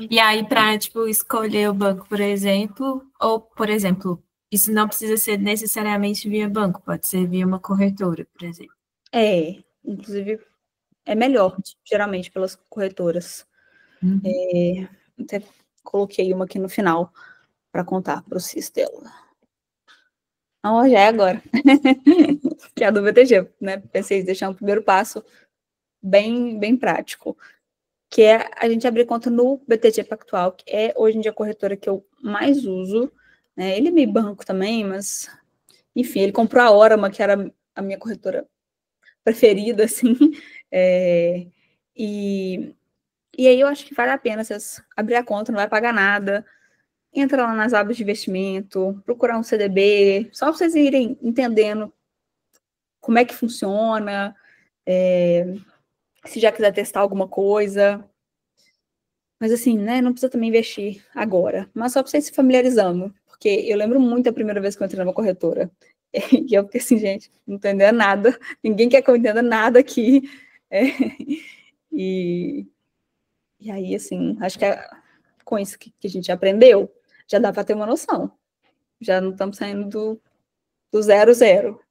E aí, para, escolher o banco, por exemplo, isso não precisa ser necessariamente via banco, pode ser via uma corretora, por exemplo. Inclusive, é melhor, geralmente, pelas corretoras. Uhum. Até coloquei uma aqui no final para contar para o CIS dela. Já é agora. Que é a do BTG, né? Pensei em deixar um primeiro passo bem prático, que é a gente abrir conta no BTG Pactual, que é hoje em dia a corretora que eu mais uso, né? Ele é meio banco também, mas, enfim, ele comprou a Orama, que era a minha corretora preferida, assim, e aí eu acho que vale a pena vocês abrir a conta, não vai pagar nada, entra lá nas abas de investimento, procurar um CDB, só para vocês irem entendendo como é que funciona, se já quiser testar alguma coisa. Mas assim, né, não precisa também investir agora, mas só para vocês se familiarizando, porque eu lembro muito a primeira vez que eu entrei numa corretora, e eu fiquei assim, gente, não entendendo nada, ninguém quer que eu entenda nada aqui, e aí, assim, acho que com isso que a gente aprendeu, já dá para ter uma noção, já não estamos saindo do 0.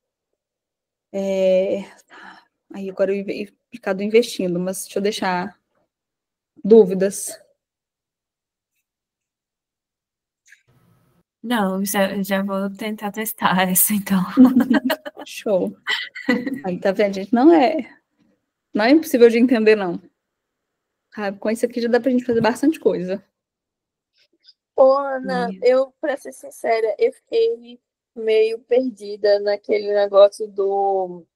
Aí agora eu ia explicar do investindo, mas deixa eu deixar dúvidas. Não, já vou tentar testar essa, então. Show. Aí, tá vendo, gente? Não é impossível de entender, não. Com isso aqui já dá pra gente fazer bastante coisa. Ô, Ana, eu, pra ser sincera, eu fiquei meio perdida naquele negócio do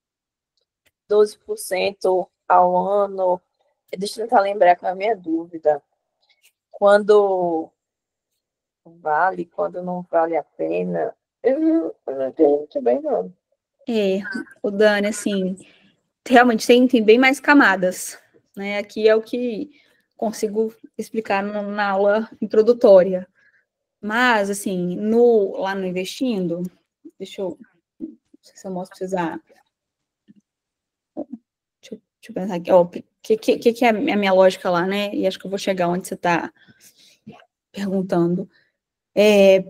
12% ao ano. Deixa eu tentar lembrar qual é a minha dúvida. Quando vale, quando não vale a pena. Eu não entendi muito bem, não. O Dani, assim, realmente tem bem mais camadas, né? Aqui é o que consigo explicar na aula introdutória. Mas, assim, lá no Investindo, deixa eu... Não sei se eu mostro pra vocês. Deixa eu pensar aqui. O que é a minha lógica lá, né? E acho que eu vou chegar onde você está perguntando.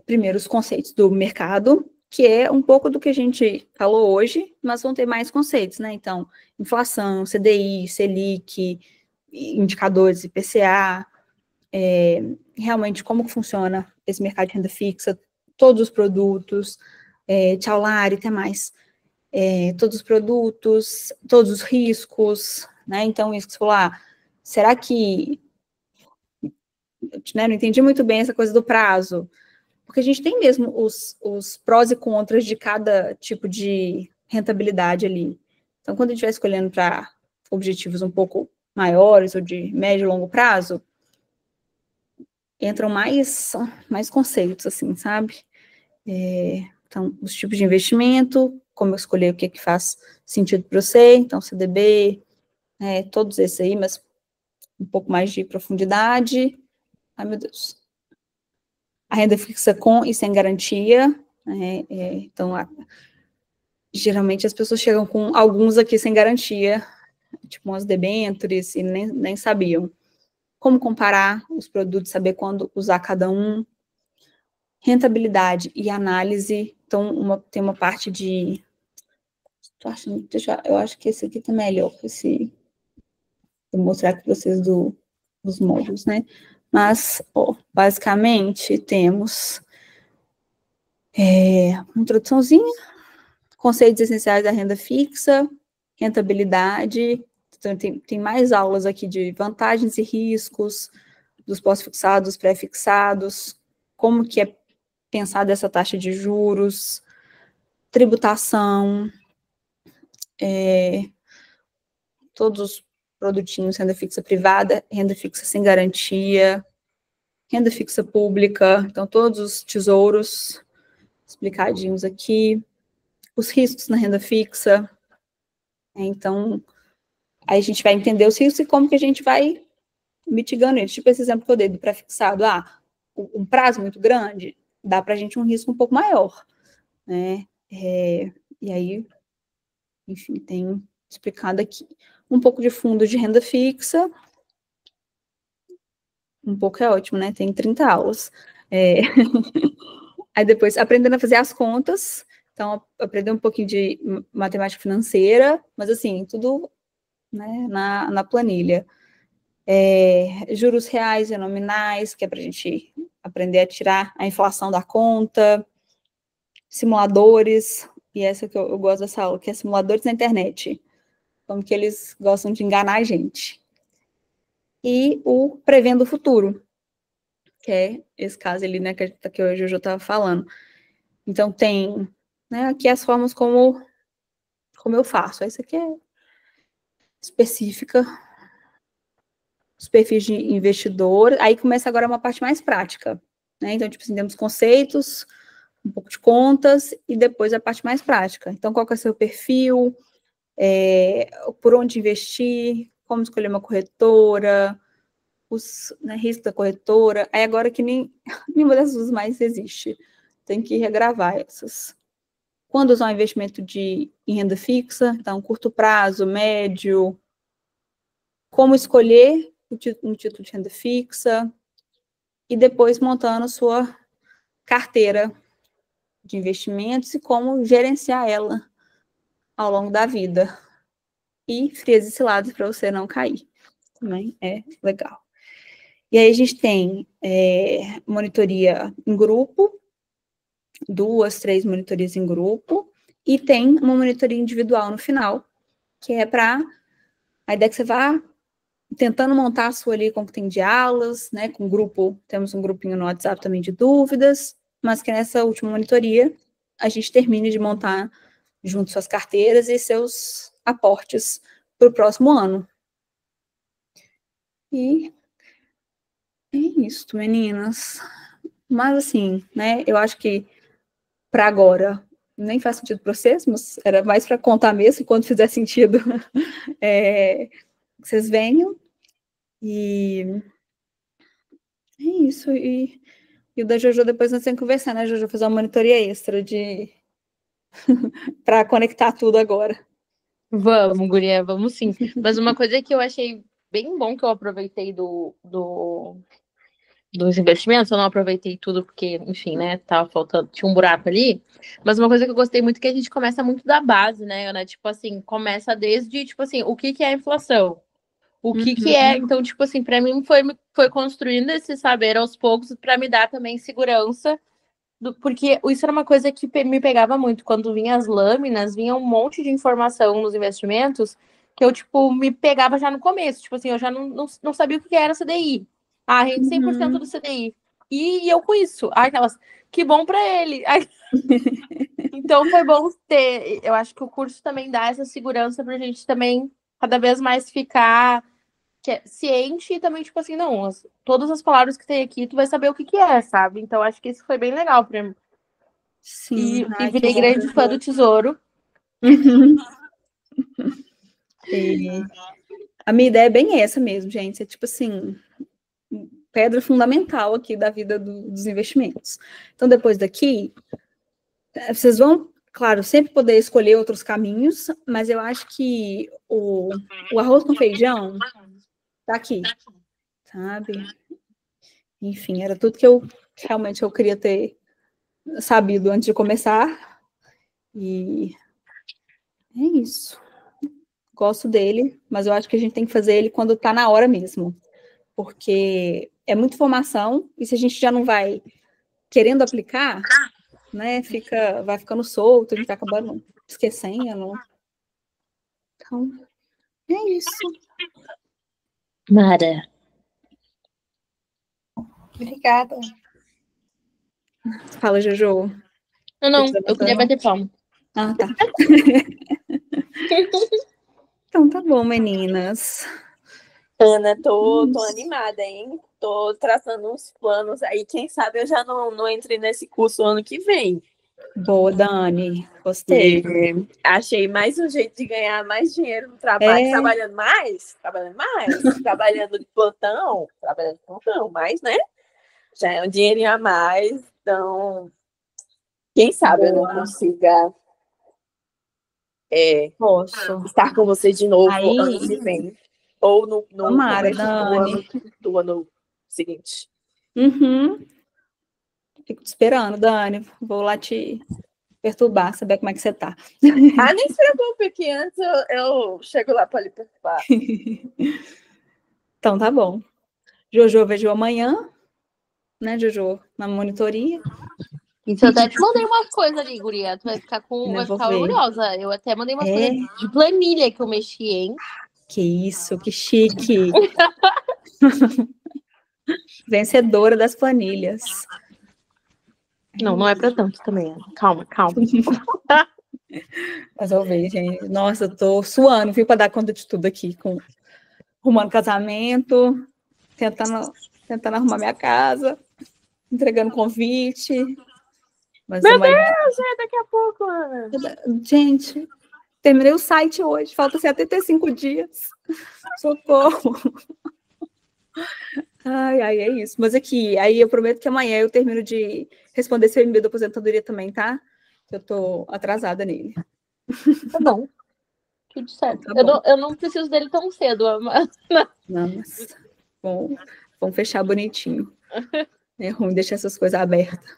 Primeiro, os conceitos do mercado, que é um pouco do que a gente falou hoje, mas vão ter mais conceitos, né? Então, inflação, CDI, Selic, indicadores IPCA, realmente como funciona esse mercado de renda fixa, todos os produtos, tchau, Lari, até mais. Todos os produtos, todos os riscos, né? Então, isso que você falou, será que... Né, não entendi muito bem essa coisa do prazo, porque a gente tem mesmo os prós e contras de cada tipo de rentabilidade ali. Então, quando a gente vai escolhendo para objetivos um pouco maiores, ou de médio e longo prazo, entram mais conceitos, assim, sabe? Então, os tipos de investimento, como eu escolher o que faz sentido para você, então, CDB, todos esses aí, mas um pouco mais de profundidade. Ai, meu Deus. A renda fixa com e sem garantia, então, geralmente as pessoas chegam com alguns aqui sem garantia, tipo umas debêntures, e nem sabiam. Como comparar os produtos, saber quando usar cada um. Rentabilidade e análise. Então, tem uma parte de... eu acho que esse aqui tá melhor, vou mostrar aqui para vocês dos módulos, né? Mas, basicamente, temos uma introduçãozinha, conceitos essenciais da renda fixa, rentabilidade. Então, tem mais aulas aqui de vantagens e riscos, dos pós-fixados, pré-fixados, como que é pensada essa taxa de juros, tributação, todos os produtinhos, renda fixa privada, renda fixa sem garantia, renda fixa pública, então todos os tesouros explicadinhos aqui, os riscos na renda fixa, então aí a gente vai entender os riscos e como que a gente vai mitigando eles, tipo esse exemplo que eu dei do pré-fixado, um prazo muito grande, dá para a gente um risco um pouco maior, né, e aí, enfim, tem explicado aqui. Um pouco de fundo de renda fixa, um pouco é ótimo, né? Tem 30 aulas. Aí depois, aprendendo a fazer as contas, então, aprender um pouquinho de matemática financeira, mas assim, tudo, né, na planilha. Juros reais e nominais, que é para a gente aprender a tirar a inflação da conta, simuladores, e essa que eu gosto dessa aula, que é simuladores na internet, como que eles gostam de enganar a gente. E o prevendo o futuro, que é esse caso ali, né, que hoje eu já estava falando. Então, tem, né, aqui as formas como eu faço. Essa aqui é específica, os perfis de investidor. Aí começa agora uma parte mais prática, né? Então, tipo assim, temos conceitos, um pouco de contas, e depois a parte mais prática. Então, qual que é o seu perfil, por onde investir, como escolher uma corretora, os, né, riscos da corretora. Aí agora que nenhuma dessas mais existe. Tem que regravar essas. Quando usar um investimento em renda fixa, então, curto prazo, médio, como escolher um título de renda fixa, e depois montando sua carteira de investimentos e como gerenciar ela ao longo da vida. E frias e ciladas para você não cair. Também é legal. E aí a gente tem monitoria em grupo, 2, 3 monitorias em grupo, e tem uma monitoria individual no final, que é para a ideia que você vá tentando montar a sua ali como tem de aulas, né, com grupo, temos um grupinho no WhatsApp também de dúvidas, mas que nessa última monitoria a gente termine de montar junto suas carteiras e seus aportes para o próximo ano. E é isso, meninas. Mas assim, né, eu acho que para agora nem faz sentido para vocês, mas era mais para contar mesmo, quando fizer sentido, vocês venham. E é isso. E o da Jojo depois nós temos que conversar, né, Jojo? Fazer uma monitoria extra para conectar tudo agora. Vamos, guria, vamos sim. Mas uma coisa que eu achei bem bom que eu aproveitei dos investimentos, eu não aproveitei tudo porque, enfim, né, tava faltando, tinha um buraco ali, mas uma coisa que eu gostei muito é que a gente começa muito da base, né, Ana? Tipo assim, começa desde, tipo assim, o que é a inflação? O que é? Então, tipo assim, para mim foi construindo esse saber aos poucos para me dar também segurança, porque isso era uma coisa que me pegava muito, quando vinha as lâminas, vinha um monte de informação nos investimentos, que eu, tipo, me pegava já no começo, tipo assim, eu já não sabia o que era CDI. Ah, rende 100% do CDI. E eu com isso. Aquelas, que bom para ele. Então foi bom ter. Eu acho que o curso também dá essa segurança para a gente também cada vez mais ficar que é ciente e também, tipo assim, não, todas as palavras que tem aqui, tu vai saber o que que é, sabe? Então, acho que isso foi bem legal pra mim. Sim, E virei grande fã do Tesouro. E a minha ideia é bem essa mesmo, gente. É tipo assim, pedra fundamental aqui da vida dos investimentos. Então, depois daqui, vocês vão, claro, sempre poder escolher outros caminhos, mas eu acho que o arroz com feijão tá aqui, sabe? Enfim, era tudo que eu realmente eu queria ter sabido antes de começar. E é isso. Gosto dele, mas eu acho que a gente tem que fazer ele quando tá na hora mesmo. Porque é muita informação, e se a gente já não vai querendo aplicar, né, vai ficando solto, a gente vai acabando esquecendo. Então, é isso. Mara. Obrigada. Fala, Jojo. Não, eu queria bater palma. Ah, tá. Então tá bom, meninas. Ana, tô animada, hein? Tô traçando uns planos aí. Quem sabe eu já não entre nesse curso ano que vem. Boa, Dani. Gostei. Achei mais um jeito de ganhar mais dinheiro no trabalho. Trabalhando mais, trabalhando de plantão, mas, né? Já é um dinheirinho a mais. Então, quem sabe eu não consiga Posso estar com vocês de novo aí, ano que vem. Ou no tomara, começo do ano seguinte. Fico te esperando, Dani. Vou lá te perturbar, saber como é que você tá. Ah, nem se preocupe, que antes eu chego lá para lhe perturbar. Então tá bom. Jojo, eu vejo amanhã, né, Jojo? Na monitoria. Isso eu até te mandei umas coisas ali, guria. Tu vai ficar orgulhosa. Eu até mandei umas coisas de planilha que eu mexi, hein? Que isso, que chique. Vencedora das planilhas. Não é pra tanto também. Calma. Mas eu vejo, gente. Nossa, eu tô suando, viu, para dar conta de tudo aqui, arrumando casamento, tentando arrumar minha casa, entregando convite. Mas Meu Deus, é daqui a pouco, Ana. Gente, terminei o site hoje, falta 75 dias. Socorro. Ai, é isso. Mas aqui, aí eu prometo que amanhã eu termino de responder seu e-mail da aposentadoria também, tá? Eu tô atrasada nele. Tá bom. Tudo certo. Tá eu não preciso dele tão cedo, mas... Nossa. Bom, vamos fechar bonitinho. É ruim deixar essas coisas abertas.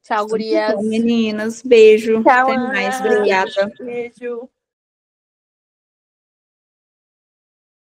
Tchau, gurias. Então, meninas, beijo. Tchau, Até mais. Ana. Obrigada. Beijo.